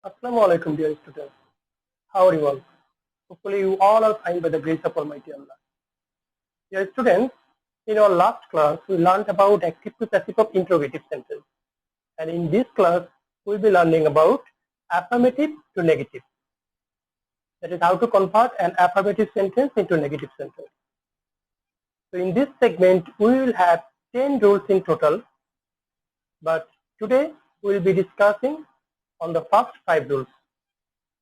Assalamu alaikum, dear students. How are you all? Hopefully, you all are fine by the grace of Almighty Allah. Dear students, in our last class, we learned about active to passive of interrogative sentence. And in this class, we'll be learning about affirmative to negative. That is how to convert an affirmative sentence into negative sentence. So in this segment, we will have 10 rules in total. But today, we will be discussing on the first 5 rules.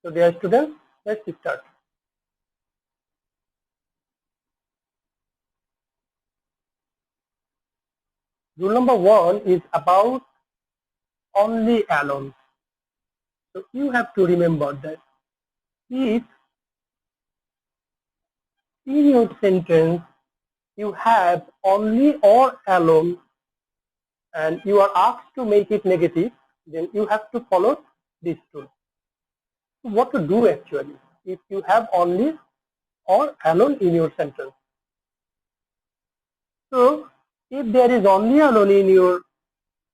So dear students, let's start. Rule number 1 is about only alone. So you have to remember that if in your sentence you have only or alone and you are asked to make it negative, then you have to follow this rule. So what to do actually if you have only or alone in your sentence? So if there is only alone in your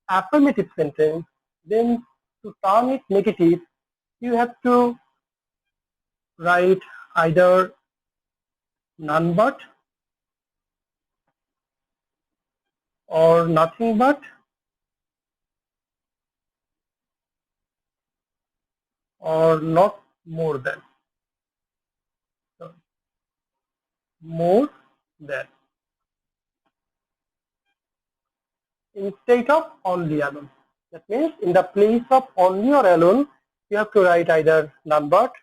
affirmative sentence, then to turn it negative, you have to write either none but or nothing but or not more than. So, more than instead of only alone. That means in the place of only or alone, you have to write either none but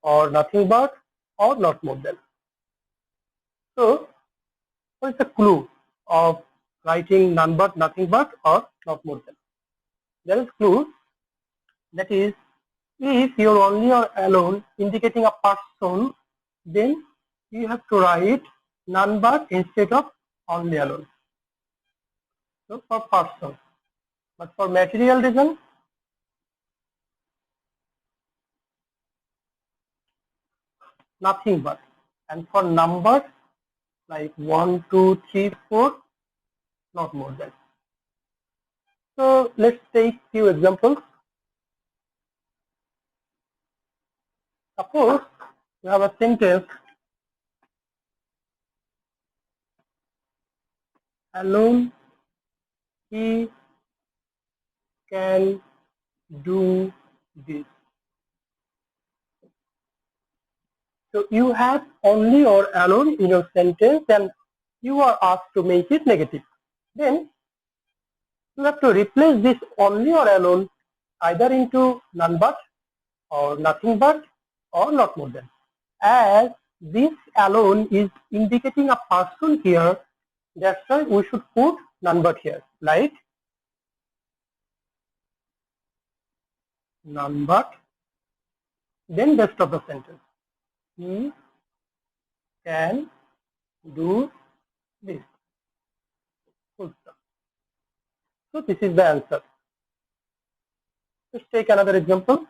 or nothing but or not more than. So what is the clue of writing none but, nothing but or not more than? There is clue, that is if you're only or alone indicating a person, then you have to write none but instead of only alone. So for person, but for material reason, nothing but. And for numbers like 1, 2, 3, 4, not more than. So let's take few examples. Suppose you have a sentence, alone he can do this. So you have only or alone in your sentence and you are asked to make it negative. Then you have to replace this only or alone either into none but or nothing but or not more than. As this alone is indicating a person here, that's why we should put none but here, like none but, then rest of the sentence. He can do this. Full stop. So this is the answer. Let's take another example.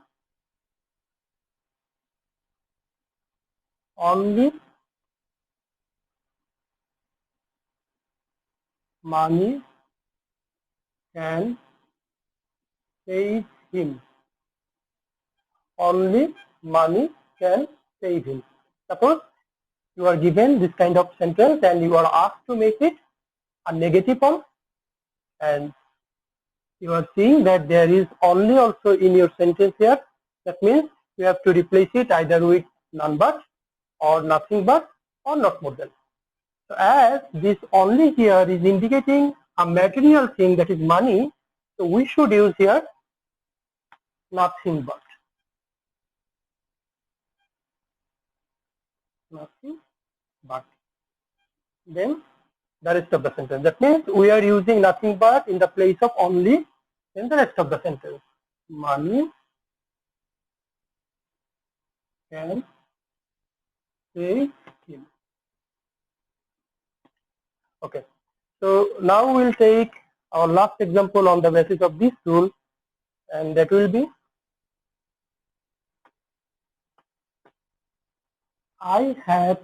Only money can save him. Only money can save him. Suppose you are given this kind of sentence and you are asked to make it a negative form, and you are seeing that there is only also in your sentence here. That means you have to replace it either with none but or nothing but or not more than. So as this only here is indicating a material thing, that is money, so we should use here nothing but. Nothing but. Then the rest of the sentence. That means we are using nothing but in the place of only in the rest of the sentence. Money can save him. Okay. So now we'll take our last example on the basis of this rule, and that will be I have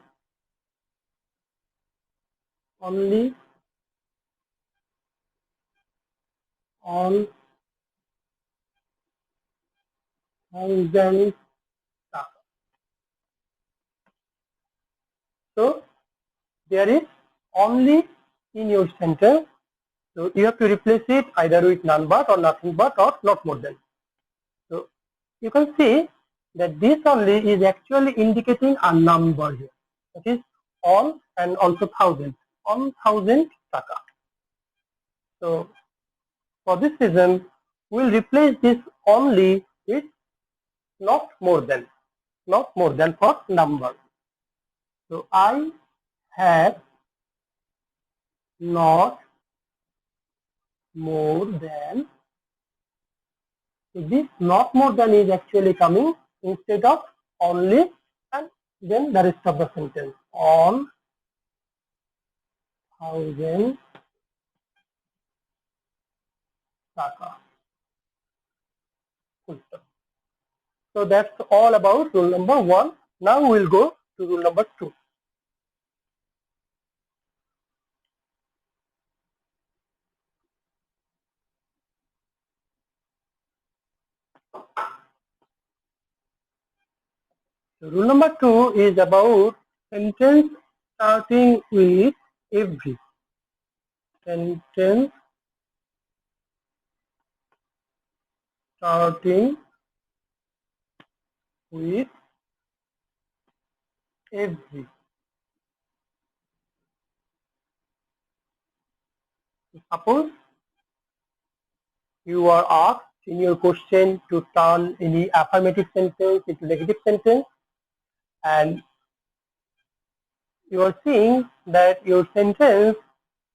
only on thousand taka. So there is only in your sentence. So you have to replace it either with none but or nothing but or not more than. So you can see that this only is actually indicating a number here. That is on and also thousand. On thousand taka. So for this reason, we'll replace this only with not more than for number. So I have not more than. So this not more than is actually coming instead of only and then the rest of the sentence on thousand taka. So that's all about rule number 1. Now we'll go to rule number 2. So rule number 2 is about sentence starting with every. Sentence starting with every. Suppose you are asked in your question to turn any affirmative sentence into negative sentence, and you are seeing that your sentence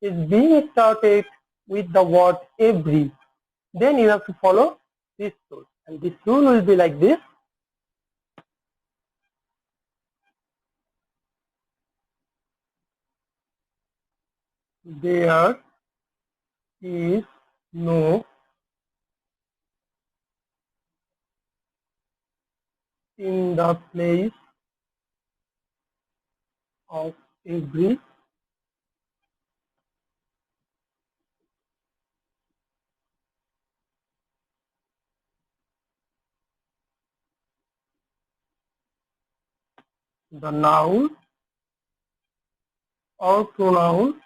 is being started with the word every. Then you have to follow this rule, and this rule will be like this. There is no in the place of every. The noun or pronoun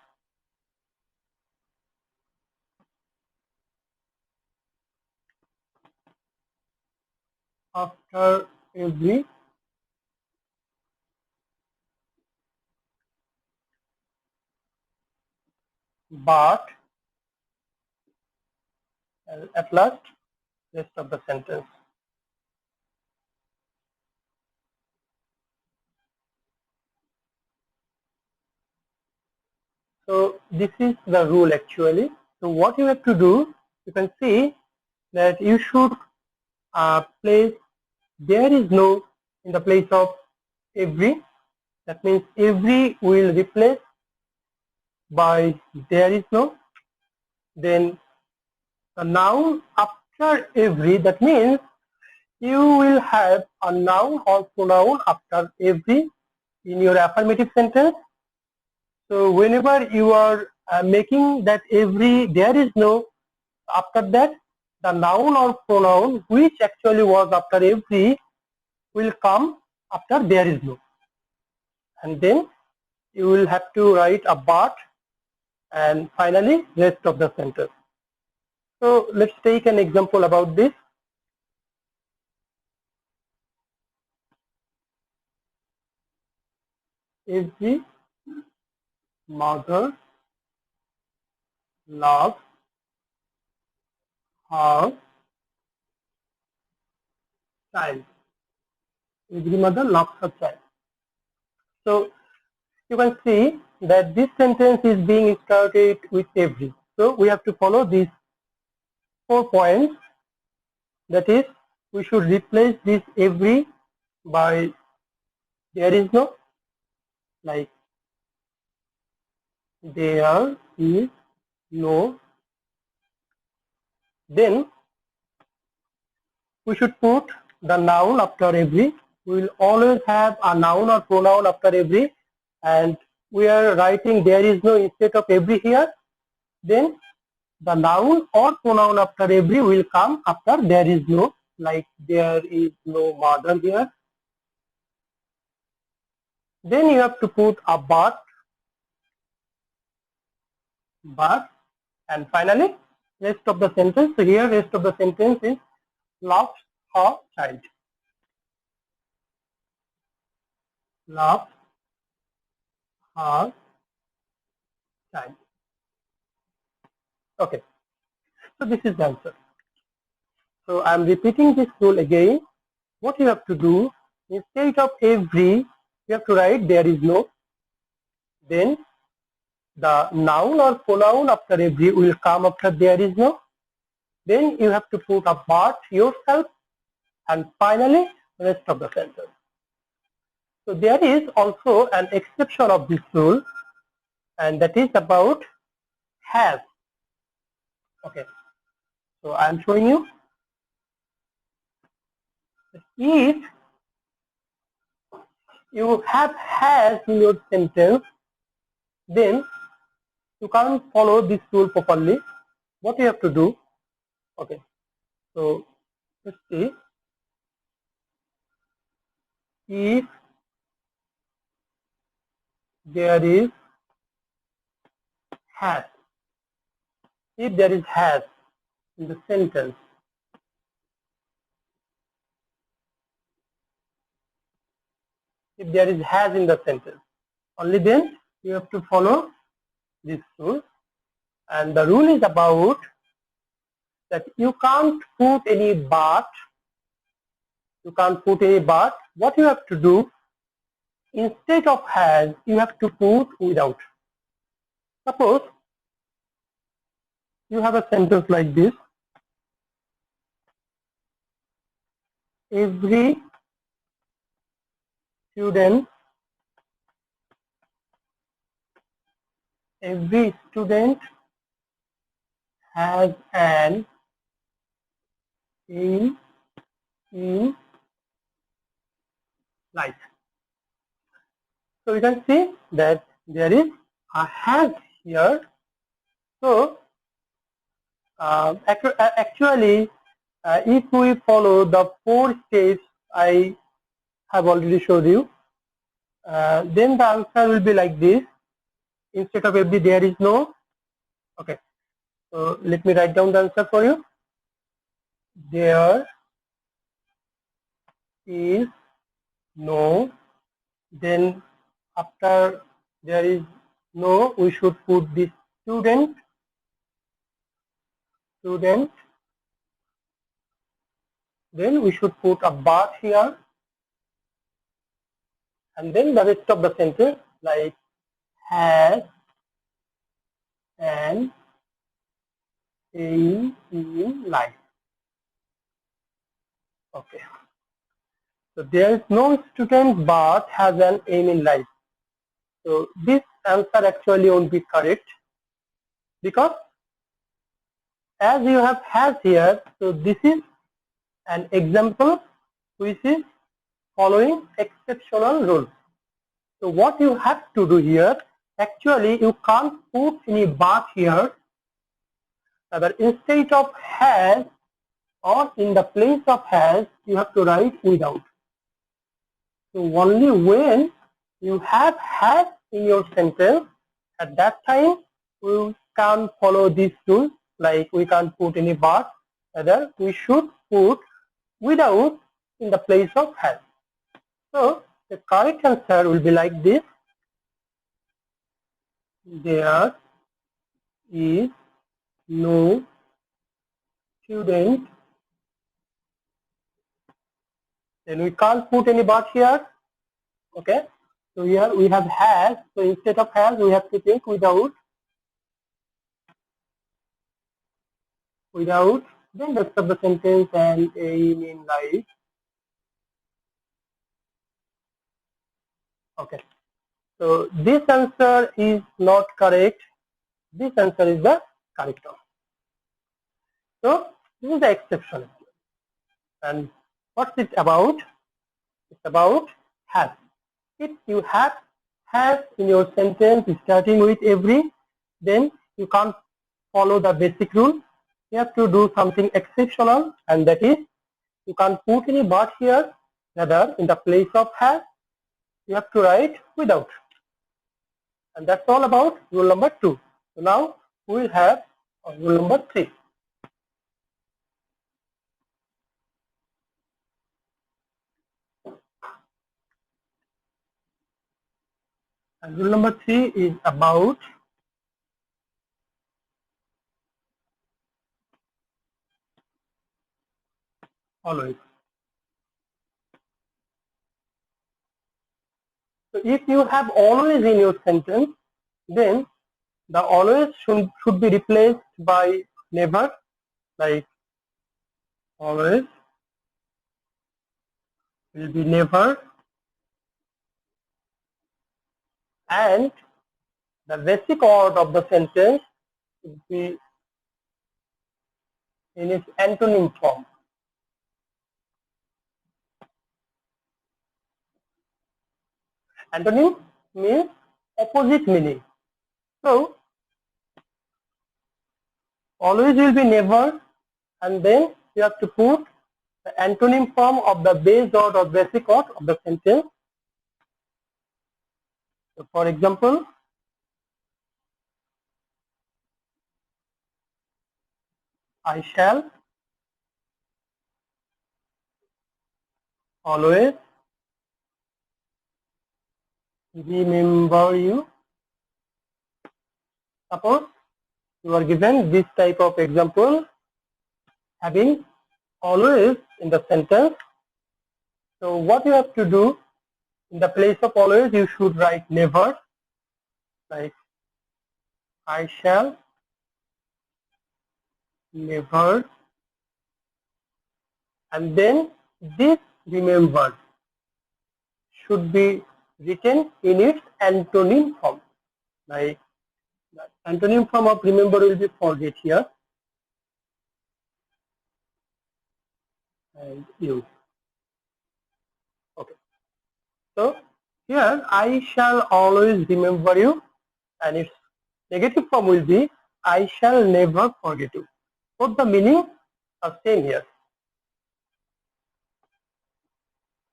after every but, and at last rest of the sentence. So this is the rule actually. So what you have to do, you can see that you should place there is no in the place of every. That means every will replace by there is no. Then the noun after every, that means you will have a noun or pronoun after every in your affirmative sentence. So whenever you are making that every there is no, after that the noun or pronoun which actually was after every will come after there is no, and then you will have to write a but and finally rest of the sentence. So let's take an example about this. Every mother loves her child. Every mother loves her child. So you can see that this sentence is being started with every. So we have to follow these 4 points. That is, we should replace this every by there is no, like there is no. Then we should put the noun after every. We will always have a noun or pronoun after every, and we are writing there is no instead of every here. Then the noun or pronoun after every will come after there is no like there is no mother here. Then you have to put a but, and finally rest of the sentence. So here rest of the sentence is loves her child. Loves her child. Okay, so this is the answer. So I am repeating this rule again. What you have to do, instead of every, you have to write there is no. Then the noun or pronoun after every will come after there is no. Then you have to put a but yourself, and finally rest of the sentence. So there is also an exception of this rule, and that is about has. Okay, so I am showing you. If you have has in your sentence, then you can't follow this rule properly. What you have to do? Okay, so let's see. If there is has, if there is has in the sentence, if there is has in the sentence, only then you have to follow this rule. And the rule is about that you can't put any but. You can't put any but. What you have to do, instead of has, you have to put without. Suppose you have a sentence like this. Every student has an aim in life. So you can see that there is a has here. So actually, if we follow the 4 steps I have already showed you, then the answer will be like this. Instead of every, there is no. Okay, so let me write down the answer for you. There is no. Then after there is no, we should put this student. Then we should put a but here, and then the rest of the sentence like has an aim in life. Okay, so there is no student but has an aim in life. So this answer actually won't be correct, because as you have has here, so this is an example which is following exceptional rules. So what you have to do here, actually you can't put any but here, but instead of has or in the place of has, you have to write without. So only when you have has in your sentence, at that time we can follow this rule, like we can't put any but, rather we should put without in the place of has. So the correct answer will be like this. There is no student. Then we can't put any but here. Okay, so here we have has, so instead of has we have to take without, then rest of the sentence and aim in life. Okay, so this answer is not correct. This answer is the correct one. So this is the exception. And what's it about? It's about has. If you have has in your sentence starting with every, then you can't follow the basic rule. You have to do something exceptional, and that is you can't put any but here, rather in the place of have, you have to write without. And that's all about rule number 2. So now we will have rule number 3. And rule number 3 is about always. So if you have always in your sentence, then the always should be replaced by never, like always will be never, and the basic word of the sentence will be in its antonym form. Antonym means opposite meaning. So always will be never, and then you have to put the antonym form of the base word or basic word of the sentence. So for example, I shall always remember you. Suppose you are given this type of example having always in the sentence. So what you have to do, in the place of always you should write never, like I shall never, and then this remembered should be written in its antonym form, like the antonym form of remember will be forget here, and you. Okay, so here I shall always remember you, and its negative form will be I shall never forget you. Both the meaning are same here.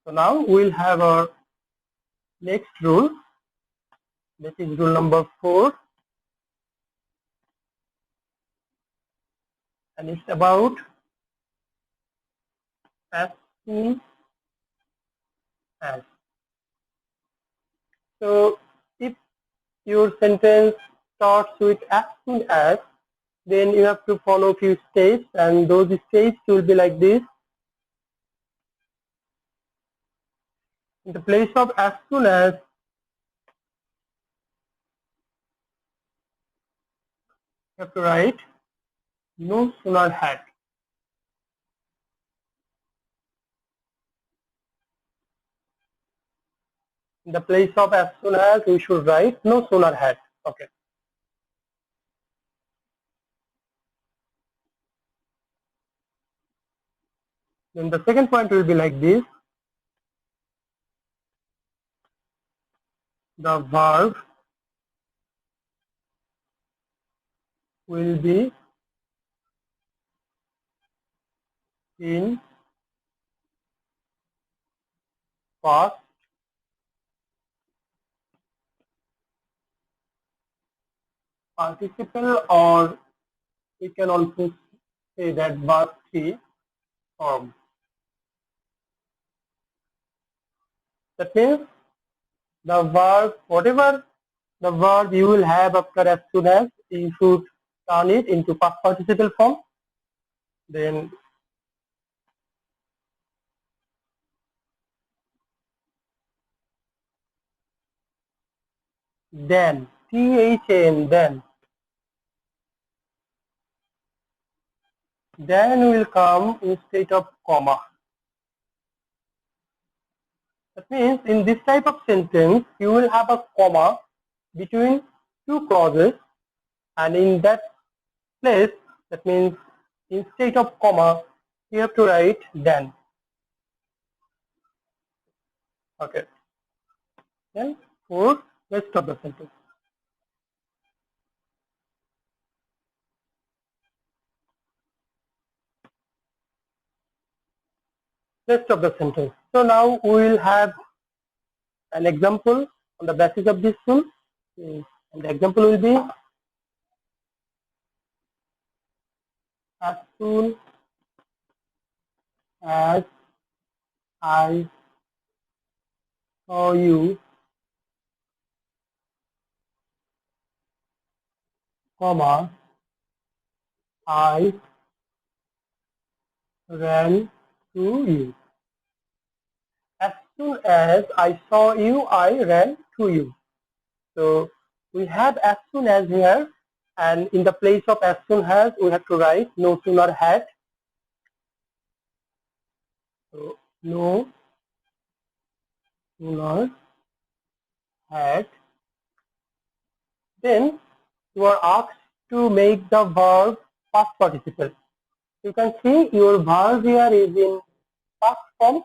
So now we'll have our next rule. That is rule number 4, and it's about as soon as. So if your sentence starts with as soon as, then you have to follow few steps, and those steps will be like this. In the place of as soon as, you have to write no sooner had. In the place of as soon as, we should write no sooner had. Okay. Then the second point will be like this. The verb will be in past participle, or we can also say that verb 3 form. That means the verb, whatever the verb you will have after as soon as, you should turn it into past participle form. Then then will come instead of comma. That means in this type of sentence you will have a comma between two clauses, and in that place, that means instead of comma you have to write then. Okay. Then for rest of the sentence. rest of the sentence. So now we will have an example on the basis of this rule. And the example will be, as soon as I saw you, comma, I ran to you. As soon as I saw you, I ran to you. So we have as soon as here, and in the place of as soon as we have to write no sooner had. So no sooner had. Then you are asked to make the verb past participle. You can see your verb here is in past form,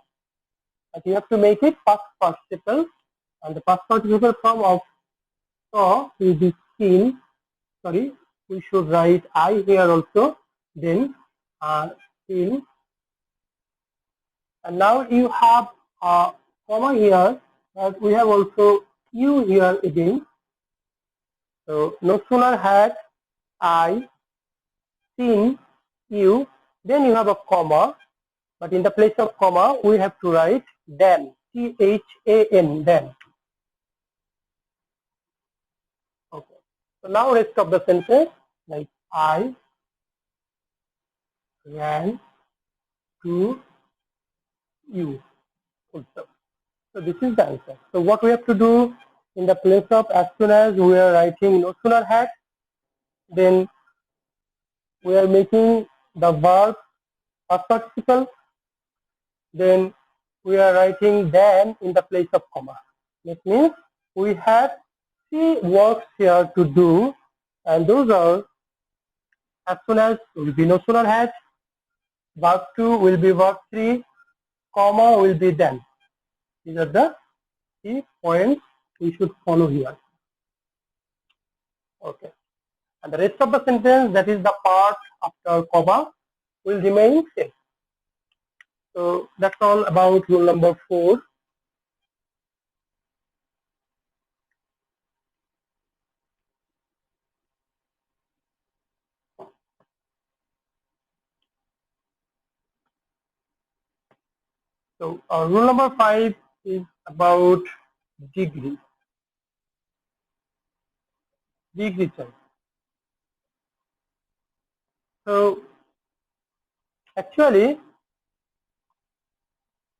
but you have to make it past participle, and the past participle form of saw will be seen. Sorry, we should write I here also. Then seen, and now you have a comma here, but we have also you here again. So no sooner had I seen you, then you have a comma, but in the place of comma we have to write then, THAN, then. Okay. So now rest of the sentence, like I ran to you. Also. So this is the answer. So what we have to do, in the place of as soon as, we are writing no sooner had, then we are making the verb past participle, then we are writing then in the place of comma. That means we have 3 works here to do, and those are as soon as will be no sooner had, verb 2 will be verb 3, comma will be then. These are the 3 points we should follow here. Okay. And the rest of the sentence, that is the part after comma, will remain same. So that's all about rule number 4. So rule number 5 is about degree. Degree choice. So actually,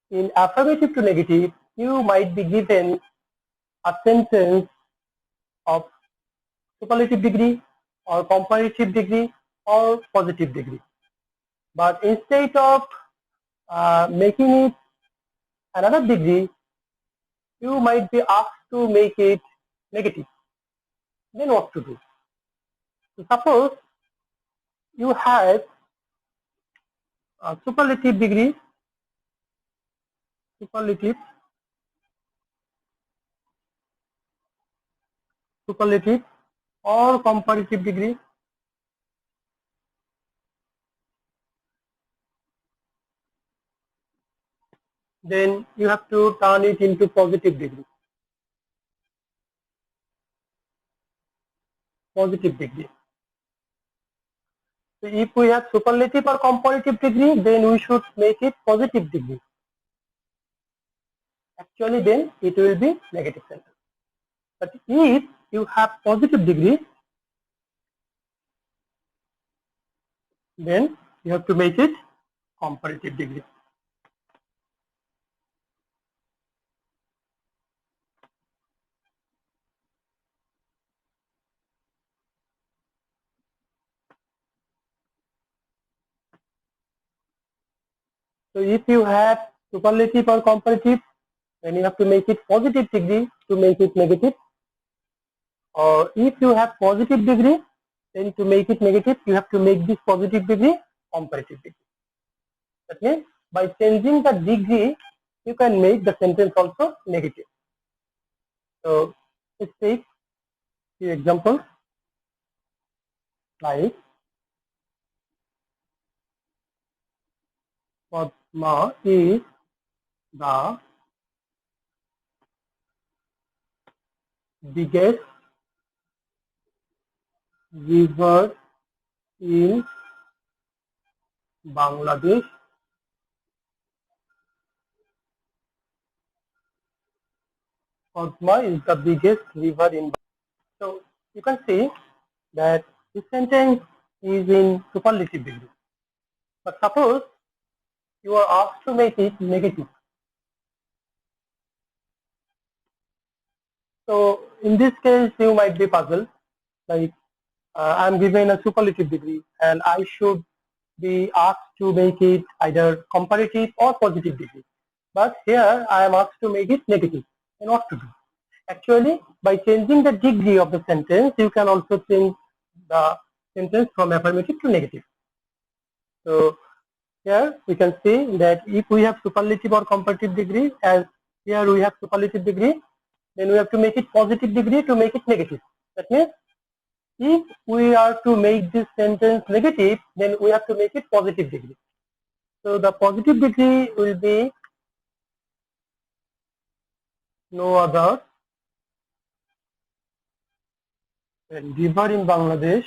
in affirmative to negative, you might be given a sentence of superlative degree or comparative degree or positive degree. But instead of making it another degree, you might be asked to make it negative. Then what to do? So suppose you have a superlative degree, superlative, or comparative degree. Then you have to turn it into positive degree. Positive degree. So if we have superlative or comparative degree, then we should make it positive degree. Actually, then it will be negative sentence. But if you have positive degree, then you have to make it comparative degree. So if you have superlative or comparative, then you have to make it positive degree to make it negative. Or if you have positive degree, then to make it negative, you have to make this positive degree comparative degree. That means by changing the degree, you can make the sentence also negative. So let's take few examples, like for Padma is the biggest river in Bangladesh. Padma is the biggest river in Bangladesh. So you can see that this sentence is in superlative degree. But suppose you are asked to make it negative. So in this case, you might be puzzled. Like I'm given a superlative degree, and I should be asked to make it either comparative or positive degree. But here I am asked to make it negative. And what to do? Actually, by changing the degree of the sentence, you can also change the sentence from affirmative to negative. So here we can see that if we have superlative or comparative degree, as here we have superlative degree, then we have to make it positive degree to make it negative. That means if we are to make this sentence negative, then we have to make it positive degree. So the positive degree will be no other than river in Bangladesh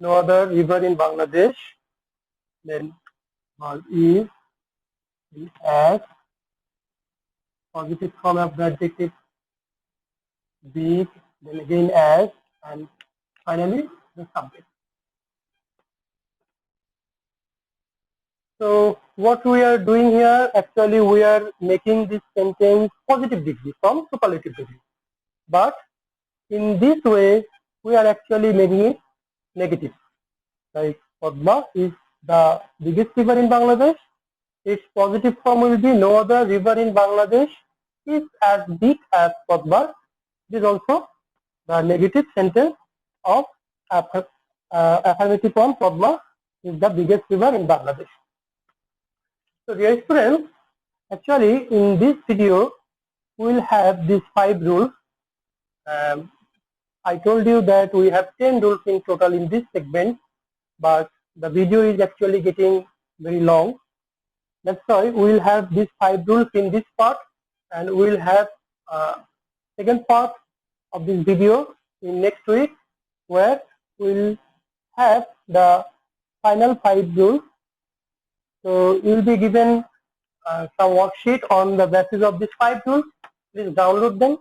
no other river in Bangladesh then is as positive form of the adjective big, then again as, and finally the subject. So what we are doing here, actually we are making this sentence positive degree from superlative degree. But in this way, we are actually making it negative. Like Padma is the biggest river in Bangladesh. Its positive form will be no other river in Bangladesh is as big as Padma. This is also the negative sentence of affirmative form. Padma is the biggest river in Bangladesh. So dear students, actually in this video we will have these 5 rules. I told you that we have 10 rules in total in this segment, but the video is actually getting very long. That's why we will have these 5 rules in this part, and we will have second part of this video in next week, where we will have the final 5 rules. So you will be given some worksheet on the basis of these 5 rules. Please download them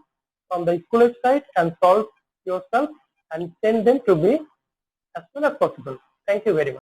from the school website and solve yourself and send them to me as soon as possible. Thank you very much.